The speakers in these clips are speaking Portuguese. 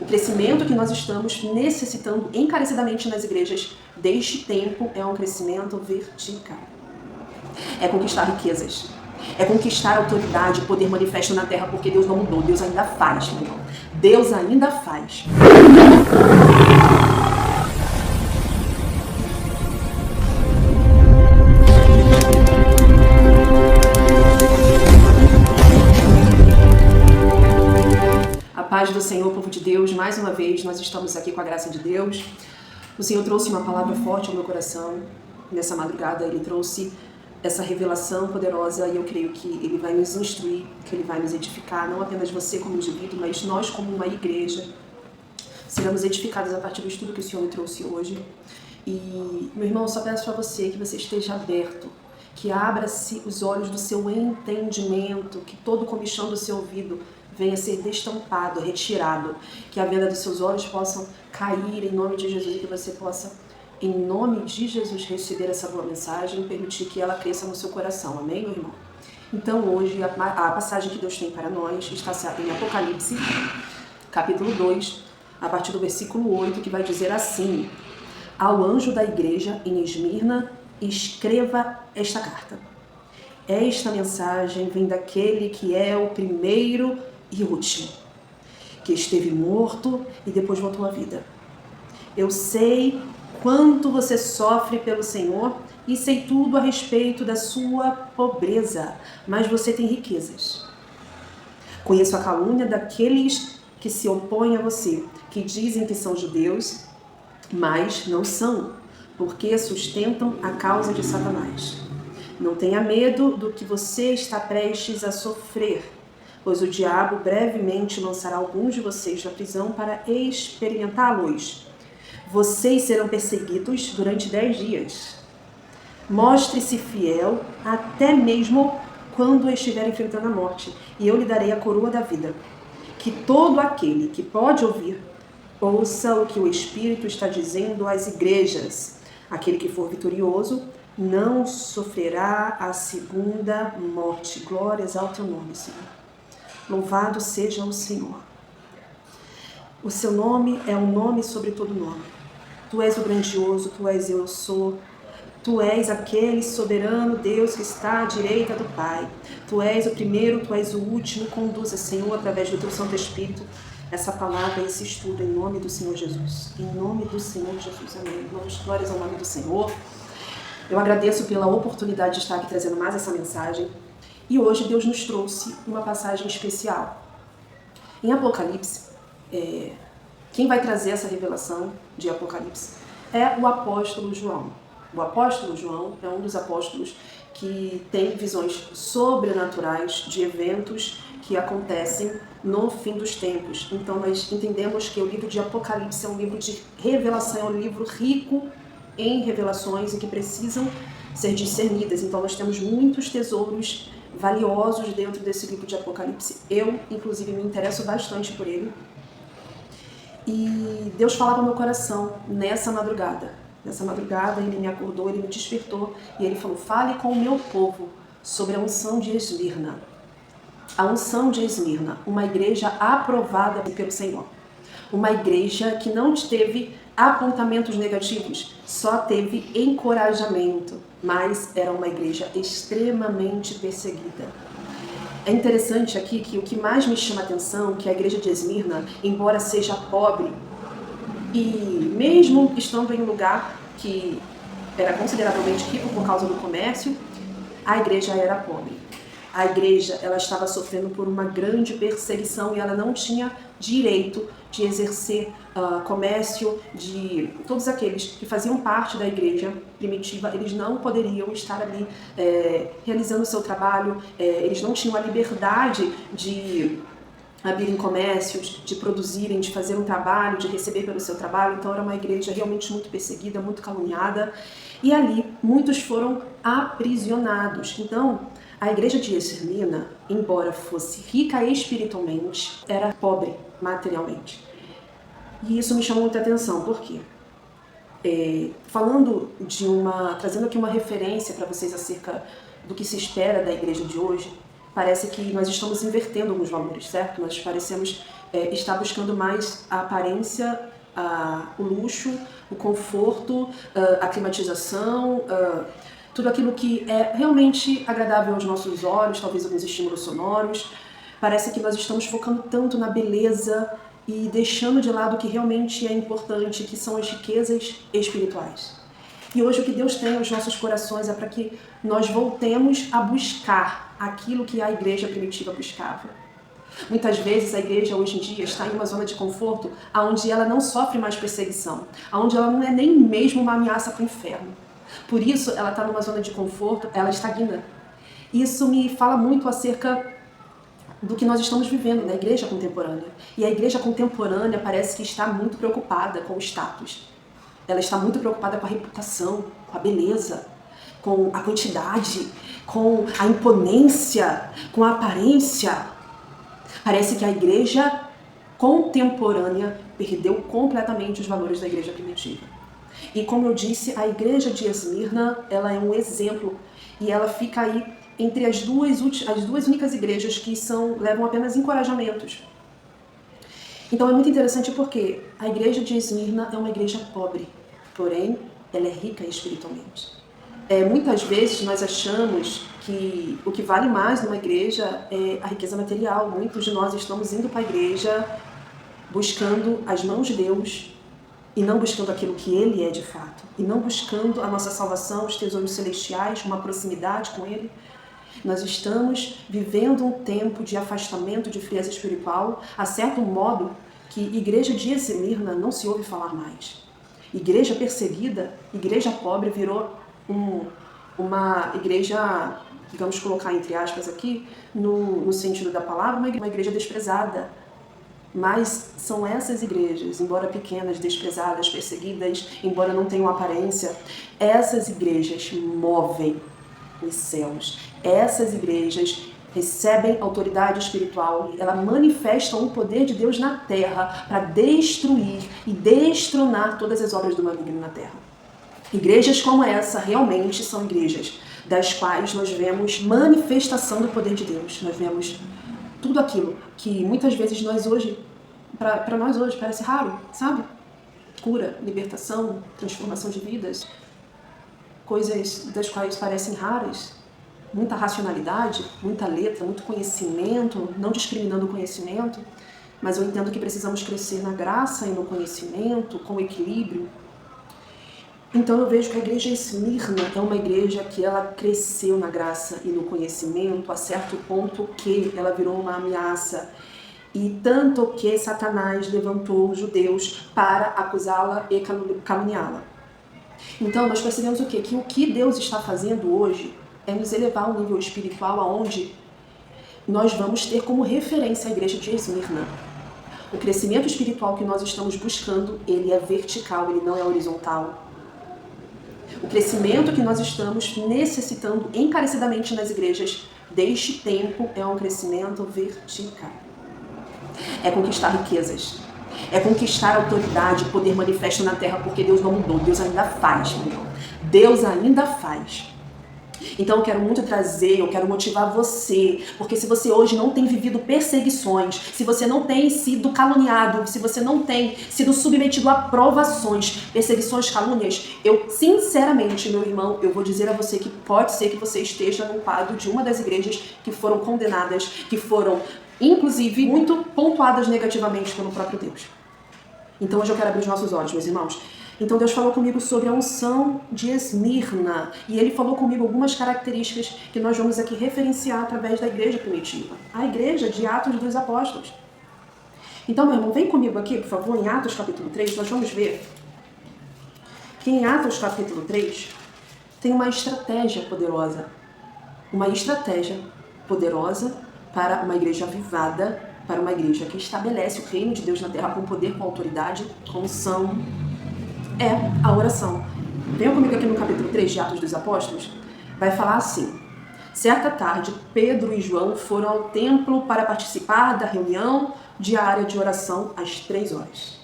O crescimento que nós estamos necessitando encarecidamente nas igrejas deste tempo é um crescimento vertical. É conquistar riquezas. É conquistar autoridade, poder manifesto na terra, porque Deus não mudou. Deus ainda faz, meu irmão. Deus ainda faz. A paz do Senhor, povo de Deus, mais uma vez nós estamos aqui com a graça de Deus. O Senhor trouxe uma palavra forte ao meu coração nessa madrugada. Ele trouxe essa revelação poderosa e eu creio que Ele vai nos instruir, que Ele vai nos edificar, não apenas você como indivíduo, mas nós como uma igreja. Seremos edificados a partir do estudo que o Senhor me trouxe hoje. E, meu irmão, eu só peço para você que você esteja aberto, que abra-se os olhos do seu entendimento, que todo comichão do seu ouvido venha ser destampado, retirado, que a venda dos seus olhos possam cair em nome de Jesus e que você possa, em nome de Jesus, receber essa boa mensagem e permitir que ela cresça no seu coração. Amém, meu irmão? Então, hoje, a passagem que Deus tem para nós está em Apocalipse, capítulo 2, a partir do versículo 8, que vai dizer assim: ao anjo da igreja em Esmirna, escreva esta carta. Esta mensagem vem daquele que é o primeiro e último, que esteve morto e depois voltou à vida. Eu sei quanto você sofre pelo Senhor e sei tudo a respeito da sua pobreza, mas você tem riquezas. Conheço a calúnia daqueles que se opõem a você, que dizem que são judeus, mas não são, porque sustentam a causa de Satanás. Não tenha medo do que você está prestes a sofrer, pois o diabo brevemente lançará alguns de vocês na prisão para experimentá-los. Vocês serão perseguidos durante 10 dias. Mostre-se fiel até mesmo quando estiver enfrentando a morte, e eu lhe darei a coroa da vida. Que todo aquele que pode ouvir, ouça o que o Espírito está dizendo às igrejas. Aquele que for vitorioso não sofrerá a segunda morte. Glórias ao teu nome, Senhor. Louvado seja o Senhor. O seu nome é um nome sobre todo nome. Tu és o grandioso, tu és eu sou. Tu és aquele soberano Deus que está à direita do Pai. Tu és o primeiro, tu és o último. Conduza, Senhor, através do teu Santo Espírito, essa palavra, esse estudo, em nome do Senhor Jesus. Em nome do Senhor Jesus. Amém. Glórias ao nome do Senhor. Eu agradeço pela oportunidade de estar aqui trazendo mais essa mensagem. E hoje Deus nos trouxe uma passagem especial. Em Apocalipse, quem vai trazer essa revelação de Apocalipse é o apóstolo João. O apóstolo João é um dos apóstolos que tem visões sobrenaturais de eventos que acontecem no fim dos tempos. Então nós entendemos que o livro de Apocalipse é um livro de revelação, é um livro rico em revelações e que precisam ser discernidas. Então nós temos muitos tesouros valiosos dentro desse livro de Apocalipse. Eu, inclusive, me interesso bastante por ele. E Deus falava no meu coração nessa madrugada. Nessa madrugada ele me acordou, ele me despertou e ele falou: fale com o meu povo sobre a unção de Esmirna. A unção de Esmirna, uma igreja aprovada pelo Senhor. Uma igreja que não teve apontamentos negativos, só teve encorajamento, mas era uma igreja extremamente perseguida. É interessante aqui que o que mais me chama a atenção, que a igreja de Esmirna, embora seja pobre, e mesmo estando em um lugar que era consideravelmente rico por causa do comércio, a igreja era pobre. A igreja, ela estava sofrendo por uma grande perseguição e ela não tinha direito de exercer comércio. De todos aqueles que faziam parte da igreja primitiva, eles não poderiam estar ali realizando o seu trabalho, eles não tinham a liberdade de abrirem comércios, de produzirem, de fazer um trabalho, de receber pelo seu trabalho. Então era uma igreja realmente muito perseguida, muito caluniada, e ali muitos foram aprisionados. Então a igreja de Esmirna, embora fosse rica espiritualmente, era pobre materialmente. E isso me chamou muita atenção. Por quê? Trazendo aqui uma referência para vocês acerca do que se espera da igreja de hoje, parece que nós estamos invertendo alguns valores, certo? Nós parecemos estar buscando mais a aparência, o luxo, o conforto, a climatização, tudo aquilo que é realmente agradável aos nossos olhos, talvez alguns estímulos sonoros. Parece que nós estamos focando tanto na beleza e deixando de lado o que realmente é importante, que são as riquezas espirituais. E hoje o que Deus tem aos nossos corações é para que nós voltemos a buscar aquilo que a igreja primitiva buscava. Muitas vezes a igreja hoje em dia está em uma zona de conforto onde ela não sofre mais perseguição, onde ela não é nem mesmo uma ameaça para o inferno. Por isso ela está numa zona de conforto, ela estagna. Isso me fala muito acerca do que nós estamos vivendo na igreja contemporânea. E a igreja contemporânea parece que está muito preocupada com o status. Ela está muito preocupada com a reputação, com a beleza, com a quantidade, com a imponência, com a aparência. Parece que a igreja contemporânea perdeu completamente os valores da igreja primitiva. E como eu disse, a igreja de Esmirna, ela é um exemplo e ela fica aí entre as duas únicas igrejas que levam apenas encorajamentos. Então é muito interessante porque a igreja de Esmirna é uma igreja pobre, porém ela é rica espiritualmente. Muitas vezes nós achamos que o que vale mais numa igreja é a riqueza material. Muitos de nós estamos indo para a igreja buscando as mãos de Deus e não buscando aquilo que Ele é de fato. E não buscando a nossa salvação, os tesouros celestiais, uma proximidade com Ele. Nós estamos vivendo um tempo de afastamento, de frieza espiritual, a certo modo que igreja de Esmirna não se ouve falar mais. Igreja perseguida, igreja pobre virou uma igreja, vamos colocar entre aspas aqui, no sentido da palavra, uma igreja desprezada. Mas são essas igrejas, embora pequenas, desprezadas, perseguidas, embora não tenham aparência, essas igrejas movem os céus. Essas igrejas recebem autoridade espiritual, ela manifesta o poder de Deus na terra para destruir e destronar todas as obras do maligno na terra. Igrejas como essa realmente são igrejas das quais nós vemos manifestação do poder de Deus. Nós vemos tudo aquilo que muitas vezes para nós hoje parece raro, sabe? Cura, libertação, transformação de vidas, coisas das quais parecem raras. Muita racionalidade, muita letra, muito conhecimento, não discriminando o conhecimento, mas eu entendo que precisamos crescer na graça e no conhecimento, com equilíbrio. Então eu vejo que a igreja Esmirna é uma igreja que ela cresceu na graça e no conhecimento a certo ponto que ela virou uma ameaça. E tanto que Satanás levantou os judeus para acusá-la e caluniá-la. Então nós percebemos o quê? Que o que Deus está fazendo hoje é nos elevar ao nível espiritual aonde nós vamos ter como referência a igreja de Esmirna. O crescimento espiritual que nós estamos buscando, ele é vertical, ele não é horizontal. O crescimento que nós estamos necessitando encarecidamente nas igrejas deste tempo é um crescimento vertical. É conquistar riquezas, é conquistar autoridade, poder manifesto na terra, porque Deus não mudou, Deus ainda faz, meu irmão. Deus ainda faz. Então eu quero muito trazer, eu quero motivar você, porque se você hoje não tem vivido perseguições, se você não tem sido caluniado, se você não tem sido submetido a provações, perseguições, calúnias, eu sinceramente, meu irmão, eu vou dizer a você que pode ser que você esteja no quadro de uma das igrejas que foram condenadas, que foram, inclusive, muito pontuadas negativamente pelo próprio Deus. Então hoje eu quero abrir os nossos olhos, meus irmãos. Então Deus falou comigo sobre a unção de Esmirna e Ele falou comigo algumas características que nós vamos aqui referenciar através da igreja primitiva, a igreja de Atos dos Apóstolos. Então, meu irmão, vem comigo aqui, por favor, em Atos capítulo 3, nós vamos ver que em Atos capítulo 3 tem uma estratégia poderosa para uma igreja avivada, para uma igreja que estabelece o reino de Deus na terra com poder, com autoridade, com unção. É a oração. Venham comigo aqui no capítulo 3 de Atos dos Apóstolos. Vai falar assim: certa tarde, Pedro e João foram ao templo para participar da reunião diária de oração às 3 horas.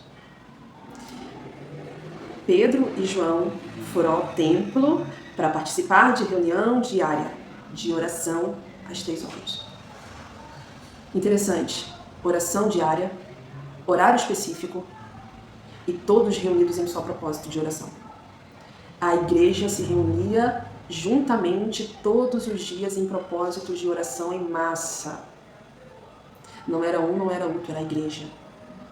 Pedro e João foram ao templo para participar de reunião diária de oração às 3 horas. Interessante. Oração diária, horário específico e todos reunidos em só propósito de oração. A igreja se reunia juntamente todos os dias em propósitos de oração em massa. Não era um, não era outro, era a igreja.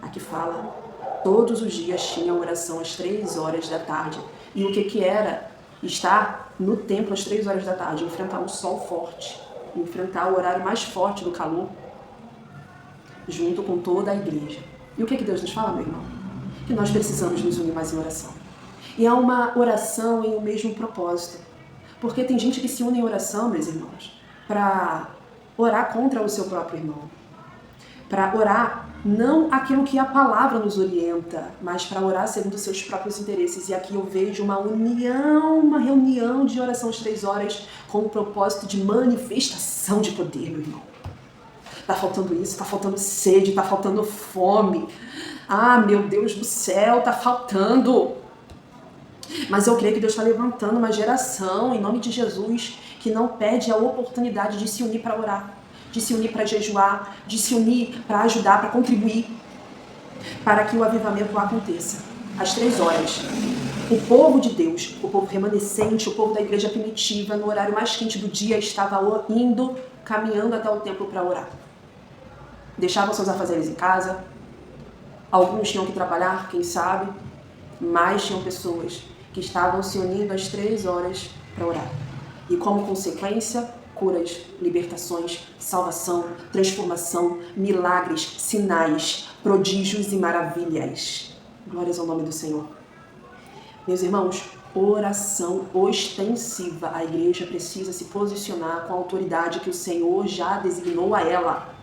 Aqui fala, todos os dias tinha oração às 3 horas da tarde. E o que era estar no templo às 3 horas da tarde? Enfrentar um sol forte, enfrentar o horário mais forte do calor, junto com toda a igreja. E o que Deus nos fala, meu irmão? Que nós precisamos nos unir mais em oração. E há uma oração em um mesmo propósito. Porque tem gente que se une em oração, meus irmãos, para orar contra o seu próprio irmão. Para orar não aquilo que a palavra nos orienta, mas para orar segundo os seus próprios interesses. E aqui eu vejo uma união, uma reunião de oração às 3 horas com o propósito de manifestação de poder, meu irmão. Tá faltando isso, tá faltando sede, tá faltando fome. Ah, meu Deus do céu, tá faltando. Mas eu creio que Deus está levantando uma geração, em nome de Jesus, que não perde a oportunidade de se unir para orar, de se unir para jejuar, de se unir para ajudar, para contribuir, para que o avivamento aconteça. Às 3 horas, o povo de Deus, o povo remanescente, o povo da igreja primitiva, no horário mais quente do dia, estava indo, caminhando até o templo para orar. Deixavam seus afazeres em casa, alguns tinham que trabalhar, quem sabe, mas tinham pessoas que estavam se unindo às 3 horas para orar. E como consequência, curas, libertações, salvação, transformação, milagres, sinais, prodígios e maravilhas. Glórias ao nome do Senhor. Meus irmãos, oração ostensiva. A igreja precisa se posicionar com a autoridade que o Senhor já designou a ela.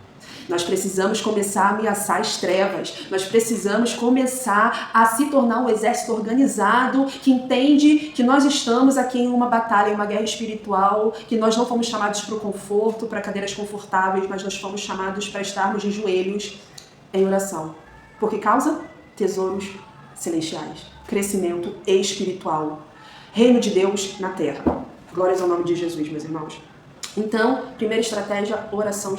Nós precisamos começar a ameaçar as trevas. Nós precisamos começar a se tornar um exército organizado que entende que nós estamos aqui em uma batalha, em uma guerra espiritual, que nós não fomos chamados para o conforto, para cadeiras confortáveis, mas nós fomos chamados para estarmos de joelhos em oração. Porque causa tesouros celestiais, crescimento espiritual, reino de Deus na terra. Glórias ao nome de Jesus, meus irmãos. Então, primeira estratégia, oração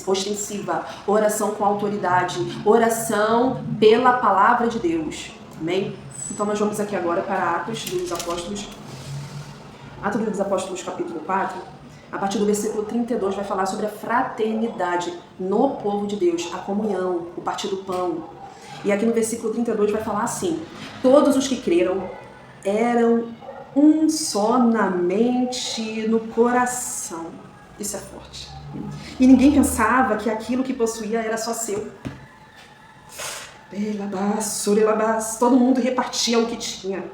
ostensiva, oração com autoridade, oração pela palavra de Deus. Amém? Então, nós vamos aqui agora para Atos dos Apóstolos. Atos dos Apóstolos, capítulo 4. A partir do versículo 32 vai falar sobre a fraternidade no povo de Deus, a comunhão, o partir do pão. E aqui no versículo 32 vai falar assim: todos os que creram eram um só na mente, no coração. Isso é forte. E ninguém pensava que aquilo que possuía era só seu. Todo mundo repartia o que tinha.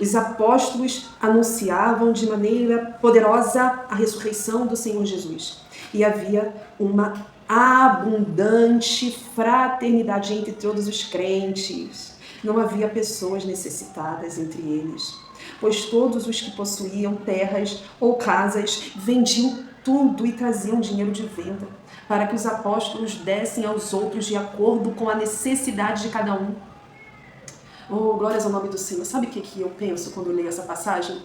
Os apóstolos anunciavam de maneira poderosa a ressurreição do Senhor Jesus. E havia uma abundante fraternidade entre todos os crentes. Não havia pessoas necessitadas entre eles, pois todos os que possuíam terras ou casas vendiam tudo e traziam dinheiro de venda, para que os apóstolos dessem aos outros de acordo com a necessidade de cada um. Oh, glórias ao nome do Senhor. Sabe o que eu penso quando eu leio essa passagem?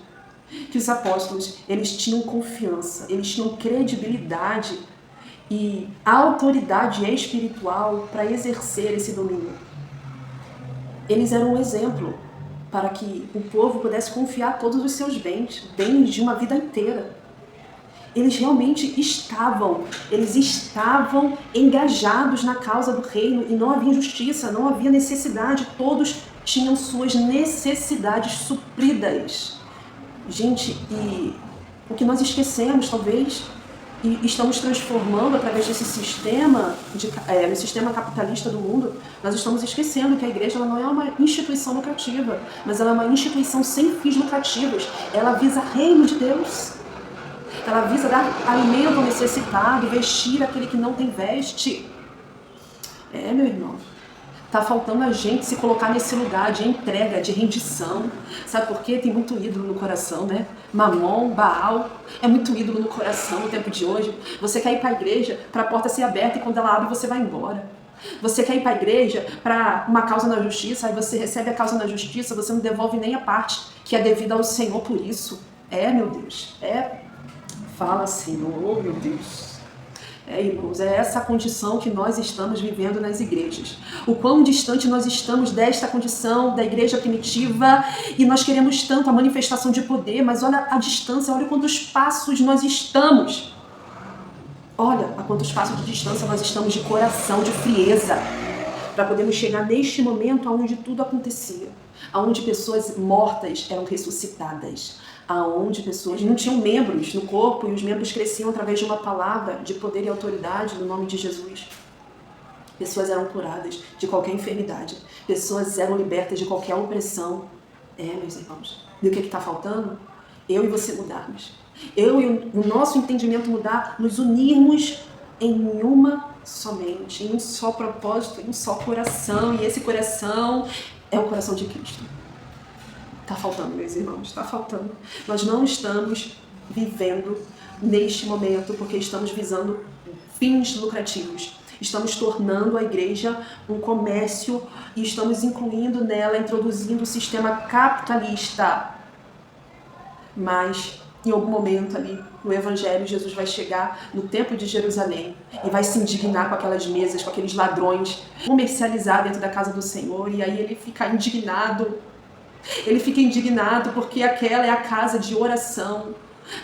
Que os apóstolos, eles tinham confiança, eles tinham credibilidade e autoridade espiritual para exercer esse domínio. Eles eram um exemplo para que o povo pudesse confiar todos os seus bens de uma vida inteira. Eles realmente estavam engajados na causa do reino e não havia injustiça, não havia necessidade, todos tinham suas necessidades supridas. Gente, e o que nós esquecemos, talvez, e estamos transformando através desse sistema, no sistema capitalista do mundo, nós estamos esquecendo que a igreja ela não é uma instituição lucrativa, mas ela é uma instituição sem fins lucrativos. Ela visa o reino de Deus. Ela visa dar alimento ao necessitado, vestir aquele que não tem veste. Meu irmão, tá faltando a gente se colocar nesse lugar de entrega, de rendição. Sabe por quê? Tem muito ídolo no coração, né? Mamon, Baal, é muito ídolo no coração no tempo de hoje. Você quer ir para a igreja para a porta ser aberta e quando ela abre você vai embora. Você quer ir para a igreja para uma causa na justiça, aí você recebe a causa na justiça, você não devolve nem a parte que é devida ao Senhor por isso. Meu Deus, Fala, Senhor, oh meu Deus. Irmãos, é essa a condição que nós estamos vivendo nas igrejas. O quão distante nós estamos desta condição da igreja primitiva, e nós queremos tanto a manifestação de poder, mas olha a distância, olha quantos passos nós estamos. Olha a quantos passos de distância nós estamos de coração, de frieza, para podermos chegar neste momento onde tudo acontecia, onde pessoas mortas eram ressuscitadas, aonde pessoas não tinham membros no corpo e os membros cresciam através de uma palavra de poder e autoridade no nome de Jesus. Pessoas eram curadas de qualquer enfermidade, pessoas eram libertas de qualquer opressão. Meus irmãos, e o que está faltando? Eu e você mudarmos. Eu e o nosso entendimento mudar, nos unirmos em uma somente, em um só propósito, em um só coração, e esse coração é o coração de Cristo. Está faltando, meus irmãos, está faltando. Nós não estamos vivendo neste momento porque estamos visando fins lucrativos. Estamos tornando a igreja um comércio e estamos incluindo nela, introduzindo o sistema capitalista. Mas, em algum momento ali, no Evangelho, Jesus vai chegar no Templo de Jerusalém e vai se indignar com aquelas mesas, com aqueles ladrões, comercializar dentro da casa do Senhor, e aí ele fica indignado. Ele fica indignado porque aquela é a casa de oração.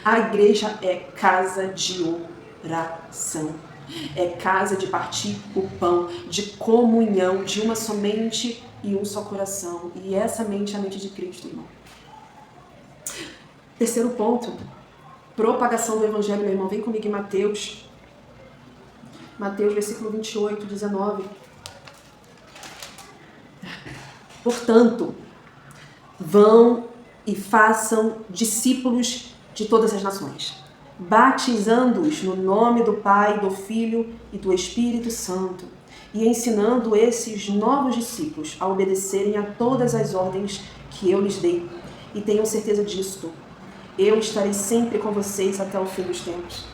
A igreja é casa de oração. É casa de partir o pão, de comunhão, de uma somente e um só coração. E essa mente é a mente de Cristo, irmão. Terceiro ponto, propagação do Evangelho, meu irmão. Vem comigo em Mateus. Mateus, versículo 28, 19. Portanto, vão e façam discípulos de todas as nações, batizando-os no nome do Pai, do Filho e do Espírito Santo, e ensinando esses novos discípulos a obedecerem a todas as ordens que eu lhes dei. E tenham certeza disto, eu estarei sempre com vocês até o fim dos tempos.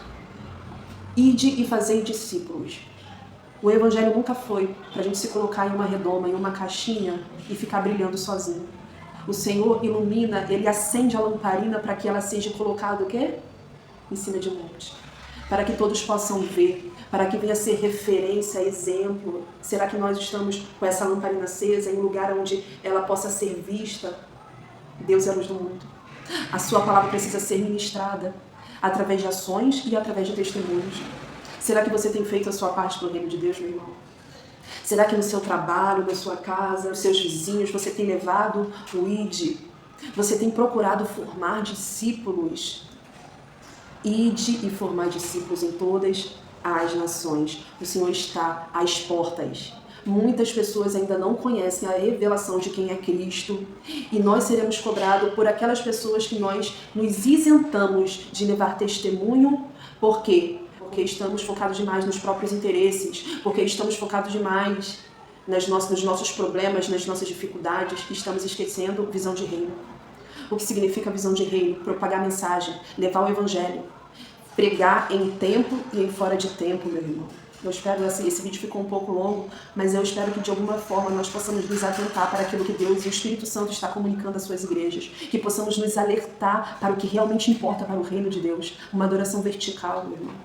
Ide e fazei discípulos. O Evangelho nunca foi para a gente se colocar em uma redoma, em uma caixinha e ficar brilhando sozinho. O Senhor ilumina, Ele acende a lamparina para que ela seja colocada o quê? Em cima de um monte. Para que todos possam ver, para que venha a ser referência, exemplo. Será que nós estamos com essa lamparina acesa em um lugar onde ela possa ser vista? Deus é a luz do mundo. A sua palavra precisa ser ministrada através de ações e através de testemunhos. Será que você tem feito a sua parte do reino de Deus, meu irmão? Será que no seu trabalho, na sua casa, nos seus vizinhos, você tem levado o ID? Você tem procurado formar discípulos? Ide e formar discípulos em todas as nações. O Senhor está às portas. Muitas pessoas ainda não conhecem a revelação de quem é Cristo, e nós seremos cobrados por aquelas pessoas que nós nos isentamos de levar testemunho. Por quê? Porque estamos focados demais nos próprios interesses, porque estamos focados demais nos nossos problemas, nas nossas dificuldades, e estamos esquecendo visão de reino. O que significa visão de reino? Propagar a mensagem, levar o Evangelho, pregar em tempo e em fora de tempo, meu irmão. Eu espero, assim, esse vídeo ficou um pouco longo, mas eu espero que de alguma forma nós possamos nos atentar para aquilo que Deus e o Espírito Santo está comunicando às suas igrejas, que possamos nos alertar para o que realmente importa para o reino de Deus, uma adoração vertical, meu irmão.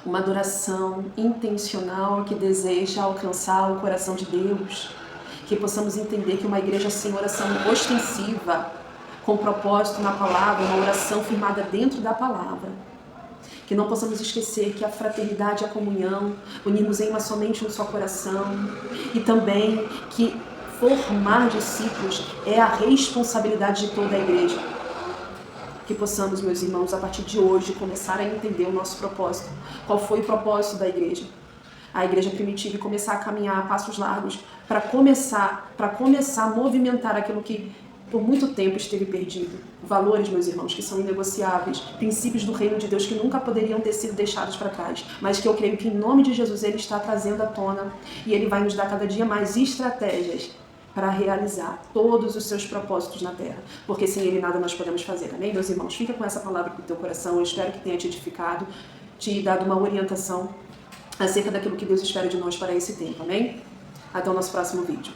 Uma adoração intencional que deseja alcançar o coração de Deus, que possamos entender que uma igreja sem oração ostensiva, com propósito na palavra, uma oração firmada dentro da palavra, que não possamos esquecer que a fraternidade e a comunhão, unirmos em uma somente um só coração, e também que formar discípulos é a responsabilidade de toda a igreja. Que possamos, meus irmãos, a partir de hoje, começar a entender o nosso propósito. Qual foi o propósito da igreja? A igreja primitiva, e começar a caminhar a passos largos para começar a movimentar aquilo que por muito tempo esteve perdido. Valores, meus irmãos, que são inegociáveis, princípios do reino de Deus que nunca poderiam ter sido deixados para trás, mas que eu creio que em nome de Jesus Ele está trazendo à tona, e Ele vai nos dar cada dia mais estratégias para realizar todos os seus propósitos na terra, porque sem Ele nada nós podemos fazer, amém, meus irmãos? Fica com essa palavra no teu coração, eu espero que tenha te edificado, te dado uma orientação acerca daquilo que Deus espera de nós para esse tempo, amém? Até o nosso próximo vídeo.